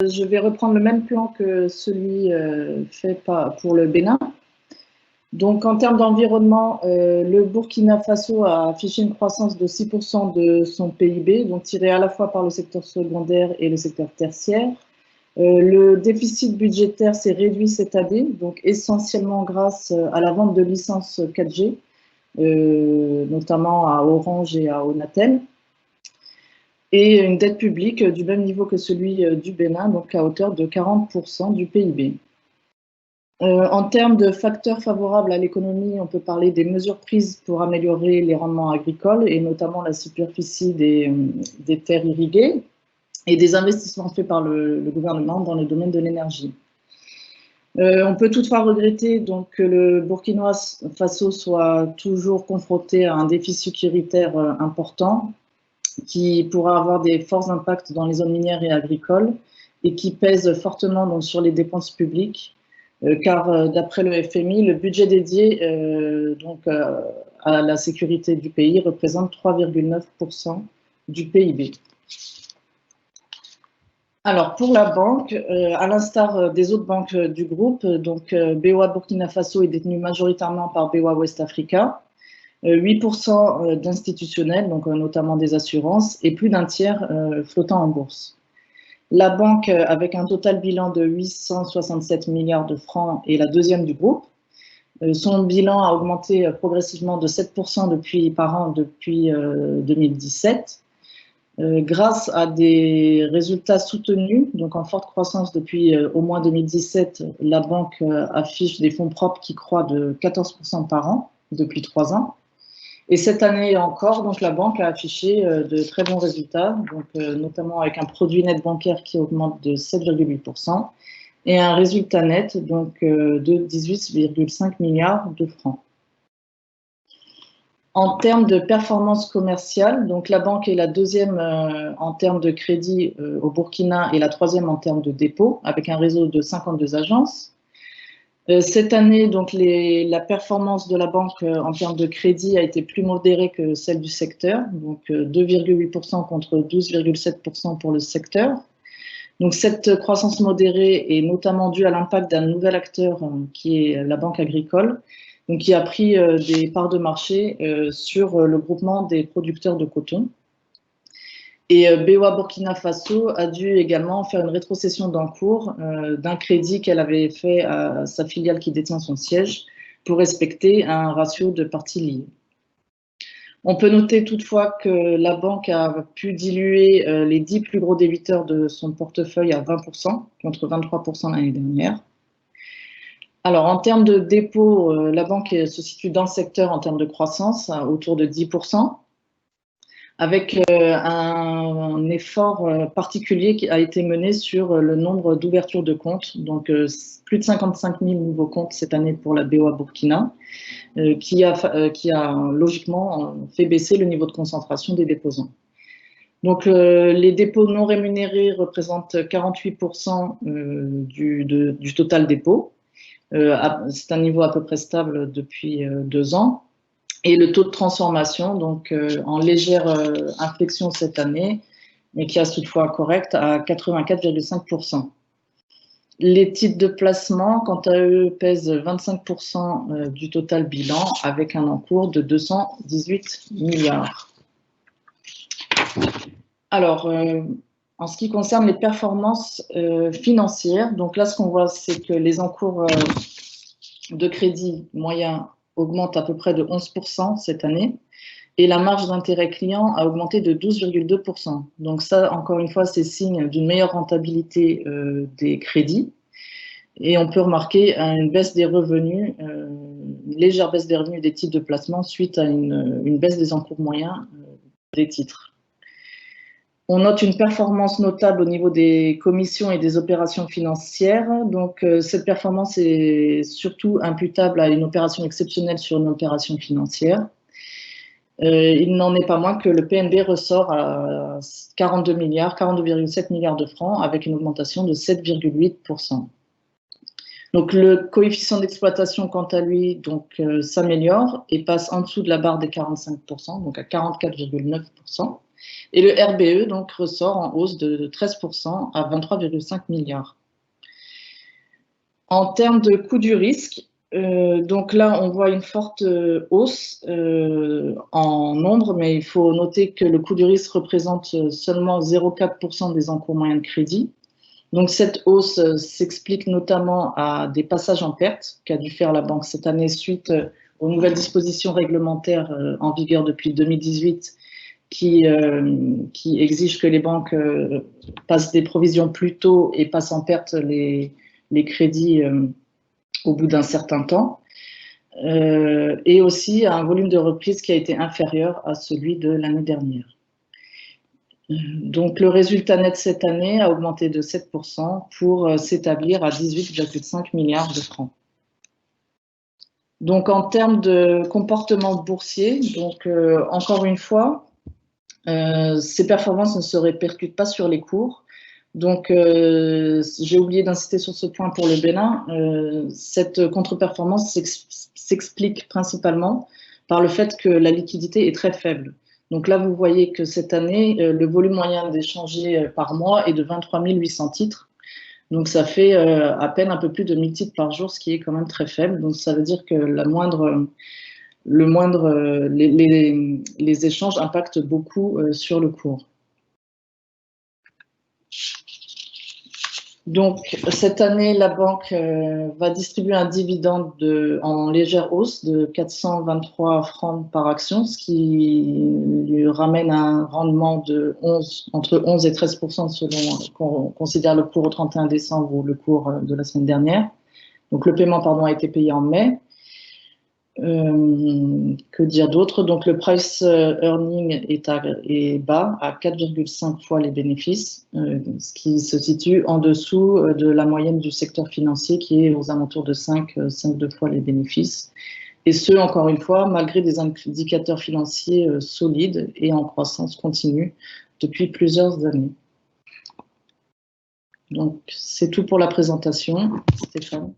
Je vais reprendre le même plan que celui fait pour le Bénin. Donc, en termes d'environnement, le Burkina Faso a affiché une croissance de 6% de son PIB, donc tiré à la fois par le secteur secondaire et le secteur tertiaire. Le déficit budgétaire s'est réduit cette année, donc essentiellement grâce à la vente de licences 4G, notamment à Orange et à Onatel, et une dette publique du même niveau que celui du Bénin, donc à hauteur de 40% du PIB. En termes de facteurs favorables à l'économie, on peut parler des mesures prises pour améliorer les rendements agricoles et notamment la superficie des terres irriguées et des investissements faits par le gouvernement dans le domaine de l'énergie. On peut toutefois regretter donc, que le Burkina Faso soit toujours confronté à un défi sécuritaire important qui pourra avoir des forts impacts dans les zones minières et agricoles et qui pèse fortement donc, sur les dépenses publiques. Car d'après le FMI, le budget dédié à la sécurité du pays représente 3,9% du PIB. Alors pour la banque, à l'instar des autres banques du groupe, donc BOA Burkina Faso est détenu majoritairement par BOA West Africa, 8% d'institutionnels, donc notamment des assurances, et plus d'un tiers flottant en bourse. La banque, avec un total bilan de 867 milliards de francs, est la deuxième du groupe. Son bilan a augmenté progressivement de 7% par an depuis 2017, grâce à des résultats soutenus, donc en forte croissance depuis au moins 2017. La banque affiche des fonds propres qui croient de 14% par an depuis 3 ans. Et cette année encore, donc, la banque a affiché de très bons résultats, donc, notamment avec un produit net bancaire qui augmente de 7,8% et un résultat net donc, de 18,5 milliards de francs. En termes de performance commerciale, donc, la banque est la deuxième en termes de crédit au Burkina et la troisième en termes de dépôt, avec un réseau de 52 agences. Cette année, donc, la performance de la banque en termes de crédit a été plus modérée que celle du secteur, donc 2,8% contre 12,7% pour le secteur. Donc, cette croissance modérée est notamment due à l'impact d'un nouvel acteur qui est la Banque agricole, donc, qui a pris des parts de marché sur le groupement des producteurs de coton. Et BOA Burkina Faso a dû également faire une rétrocession d'encours d'un crédit qu'elle avait fait à sa filiale qui détient son siège pour respecter un ratio de parties liées. On peut noter toutefois que la banque a pu diluer les 10 plus gros débiteurs de son portefeuille à 20% contre 23% l'année dernière. Alors, en termes de dépôt, la banque se situe dans le secteur en termes de croissance, autour de 10%. Avec un effort particulier qui a été mené sur le nombre d'ouvertures de comptes, donc plus de 55 000 nouveaux comptes cette année pour la BOA Burkina, qui a logiquement fait baisser le niveau de concentration des déposants. Donc les dépôts non rémunérés représentent 48% du total dépôt. C'est un niveau à peu près stable depuis 2 ans. Et le taux de transformation, donc en légère inflexion cette année, mais qui reste toutefois correct, à 84,5%. Les titres de placement, quant à eux, pèsent 25% du total bilan, avec un encours de 218 milliards. Alors, en ce qui concerne les performances financières, donc là, ce qu'on voit, c'est que les encours de crédit moyens augmente à peu près de 11% cette année, et la marge d'intérêt client a augmenté de 12,2%. Donc ça, encore une fois, c'est signe d'une meilleure rentabilité des crédits. Et on peut remarquer une baisse des revenus, une légère baisse des revenus des titres de placement suite à une baisse des encours moyens des titres. On note une performance notable au niveau des commissions et des opérations financières. Donc, cette performance est surtout imputable à une opération exceptionnelle sur une opération financière. Il n'en est pas moins que le PNB ressort à 42,7 milliards de francs avec une augmentation de 7,8%. Donc, le coefficient d'exploitation, quant à lui, s'améliore et passe en dessous de la barre des 45%, donc à 44,9%. Et le RBE donc, ressort en hausse de 13% à 23,5 milliards. En termes de coût du risque, donc là, on voit une forte hausse en nombre, mais il faut noter que le coût du risque représente seulement 0,4% des encours moyens de crédit. Donc cette hausse s'explique notamment à des passages en perte qu'a dû faire la banque cette année suite aux nouvelles dispositions réglementaires en vigueur depuis 2018 qui exigent que les banques passent des provisions plus tôt et passent en perte les crédits au bout d'un certain temps, et aussi à un volume de reprise qui a été inférieur à celui de l'année dernière. Donc le résultat net cette année a augmenté de 7% pour s'établir à 18,5 milliards de francs. Donc en termes de comportement boursier, donc encore une fois, ces performances ne se répercutent pas sur les cours. Donc, j'ai oublié d'insister sur ce point pour le Bénin. Cette contre-performance s'explique principalement par le fait que la liquidité est très faible. Donc là, vous voyez que cette année, le volume moyen d'échanger par mois est de 23 800 titres. Donc, ça fait à peine un peu plus de 1000 titres par jour, ce qui est quand même très faible. Donc, ça veut dire que les échanges impactent beaucoup sur le cours. Donc, cette année, la banque va distribuer un dividende en légère hausse de 423 francs par action, ce qui lui ramène un rendement de entre 11 et 13% selon qu'on considère le cours au 31 décembre ou le cours de la semaine dernière. Donc, le paiement a été payé en mai. Que dire d'autre? Donc le price earning est bas à 4,5 fois les bénéfices, ce qui se situe en dessous de la moyenne du secteur financier qui est aux alentours de 5,2 fois les bénéfices. Et ce, encore une fois, malgré des indicateurs financiers solides et en croissance continue depuis plusieurs années. Donc c'est tout pour la présentation. Stéphane.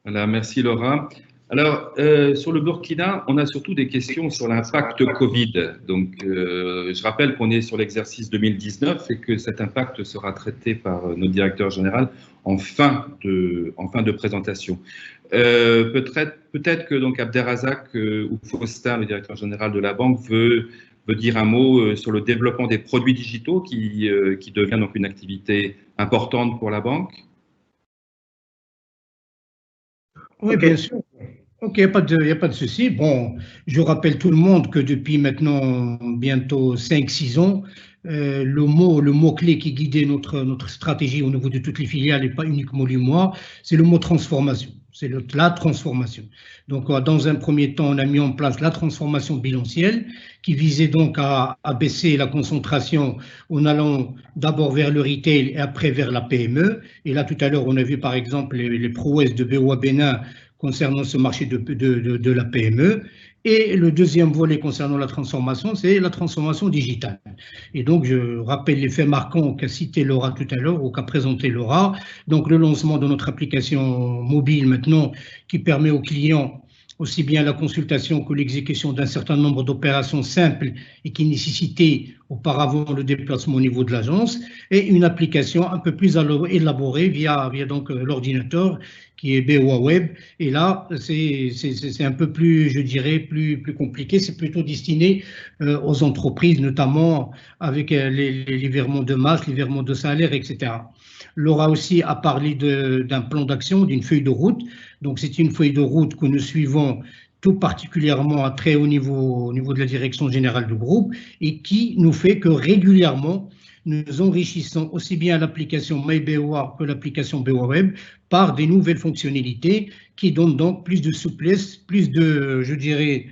Voilà, merci Laura. Alors, sur le Burkina, on a surtout des questions sur l'impact Covid. Donc, je rappelle qu'on est sur l'exercice 2019 et que cet impact sera traité par notre directeur général en fin de présentation. Peut-être que donc Abderrazak ou Faustin, le directeur général de la banque, veut dire un mot sur le développement des produits digitaux qui devient donc une activité importante pour la banque. Oui, bien sûr. Ok, il n'y a pas de souci. Bon, je rappelle tout le monde que depuis maintenant bientôt 5-6 ans, le mot-clé qui guidait notre stratégie au niveau de toutes les filiales et pas uniquement l'UMOA, c'est le mot transformation. C'est la transformation. Donc, dans un premier temps, on a mis en place la transformation bilancielle qui visait donc à baisser la concentration en allant d'abord vers le retail et après vers la PME. Et là, tout à l'heure, on a vu par exemple les prouesses de BOA Bénin concernant ce marché de la PME. Et le deuxième volet concernant la transformation, c'est la transformation digitale. Et donc, je rappelle les faits marquants qu'a cité Laura tout à l'heure, ou qu'a présenté Laura. Donc, le lancement de notre application mobile maintenant, qui permet aux clients aussi bien la consultation que l'exécution d'un certain nombre d'opérations simples et qui nécessitaient auparavant le déplacement au niveau de l'agence, et une application un peu plus élaborée via donc l'ordinateur qui est BOA Web. Et là, c'est un peu plus, je dirais, plus compliqué. C'est plutôt destiné aux entreprises, notamment avec les virements de masse, les virements de salaire, etc. Laura aussi a parlé d'un plan d'action, d'une feuille de route. Donc, c'est une feuille de route que nous suivons tout particulièrement à très haut niveau, au niveau de la direction générale du groupe, et qui nous fait que régulièrement, nous enrichissons aussi bien l'application MyBOA que l'application BOA Web par des nouvelles fonctionnalités qui donnent donc plus de souplesse, plus de, je dirais,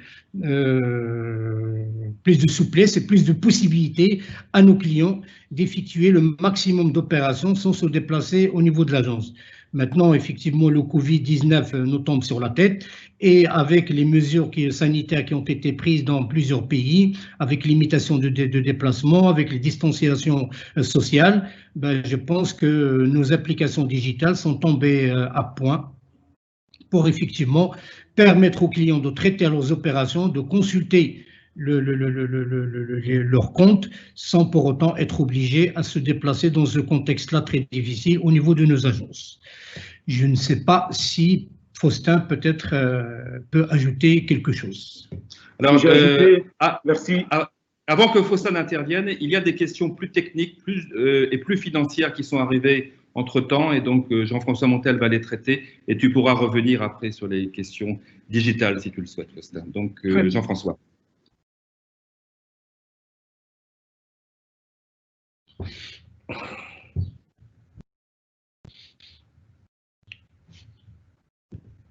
plus de souplesse et plus de possibilités à nos clients d'effectuer le maximum d'opérations sans se déplacer au niveau de l'agence. Maintenant, effectivement, le Covid-19 nous tombe sur la tête et avec les mesures sanitaires qui ont été prises dans plusieurs pays, avec limitation de déplacement, avec les distanciations sociales, ben, je pense que nos applications digitales sont tombées à point pour effectivement permettre aux clients de traiter leurs opérations, de consulter leur compte sans pour autant être obligés à se déplacer dans ce contexte-là très difficile au niveau de nos agences. Je ne sais pas si Faustin peut-être peut ajouter quelque chose. Alors, merci. Avant que Faustin intervienne, il y a des questions plus techniques et plus financières qui sont arrivées entre-temps, et donc Jean-François Montel va les traiter, et tu pourras revenir après sur les questions digitales si tu le souhaites, Faustin. Donc, Jean-François.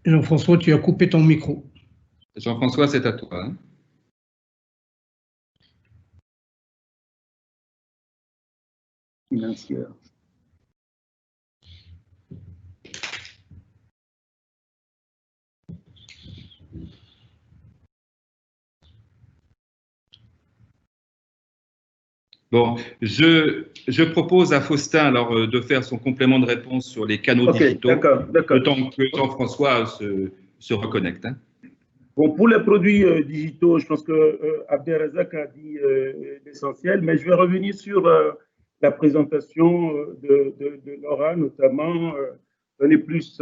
Jean-François, tu as coupé ton micro. Jean-François, c'est à toi. Hein. Financière. Bon, je propose à Faustin alors de faire son complément de réponse sur les canaux digitaux, le temps que Jean-François se reconnecte. Hein. Bon, pour les produits digitaux, je pense que Abdelrazak a dit l'essentiel, mais je vais revenir sur la présentation de Laura, notamment donner plus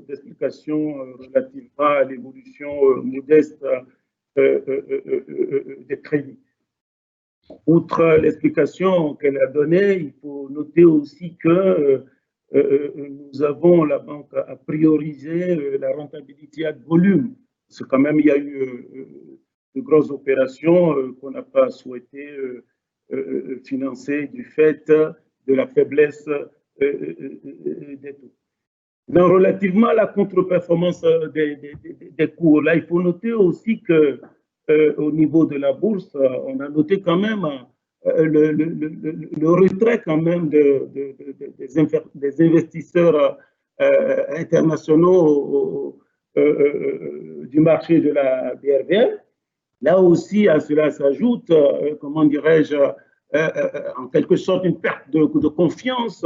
d'explications relativement à l'évolution modeste des crédits. Outre l'explication qu'elle a donnée, il faut noter aussi que la banque a priorisé la rentabilité à volume. Parce que quand même, il y a eu de grosses opérations qu'on n'a pas souhaité financer du fait de la faiblesse des taux. Donc, relativement à la contre-performance des cours, là, il faut noter aussi que au niveau de la bourse, on a noté quand même le retrait quand même des investisseurs internationaux du marché de la BRVL. Là aussi, à cela s'ajoute, comment dirais-je, en quelque sorte une perte de confiance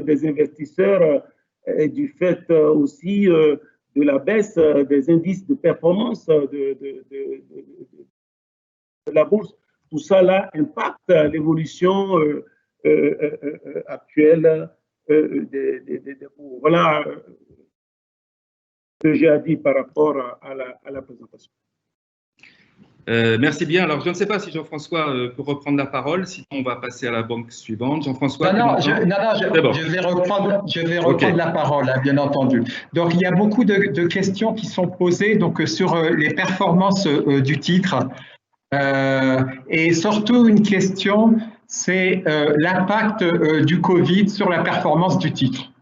des investisseurs et du fait aussi de la baisse des indices de performance de la bourse. Tout ça là impacte l'évolution actuelle des cours. Voilà ce que j'ai à dire par rapport à la présentation. Merci bien. Alors, je ne sais pas si Jean-François peut reprendre la parole, sinon on va passer à la banque suivante. Jean-François, je vais reprendre la parole, hein, bien entendu. Donc, il y a beaucoup de questions qui sont posées donc, sur les performances du titre. Et surtout, une question, c'est l'impact du Covid sur la performance du titre.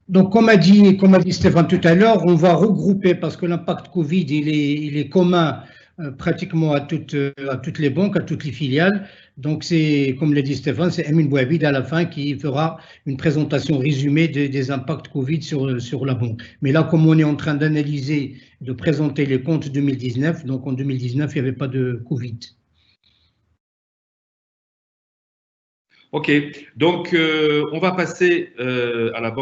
Donc, comme a dit Stéphane tout à l'heure, on va regrouper parce que l'impact Covid, il est commun pratiquement à toutes les banques, à toutes les filiales. Donc, c'est, comme l'a dit Stéphane, c'est Emin Bouhabid à la fin qui fera une présentation résumée des impacts Covid sur la banque. Mais là, comme on est en train d'analyser, de présenter les comptes 2019, donc en 2019, il n'y avait pas de Covid. OK. Donc, on va passer à la banque.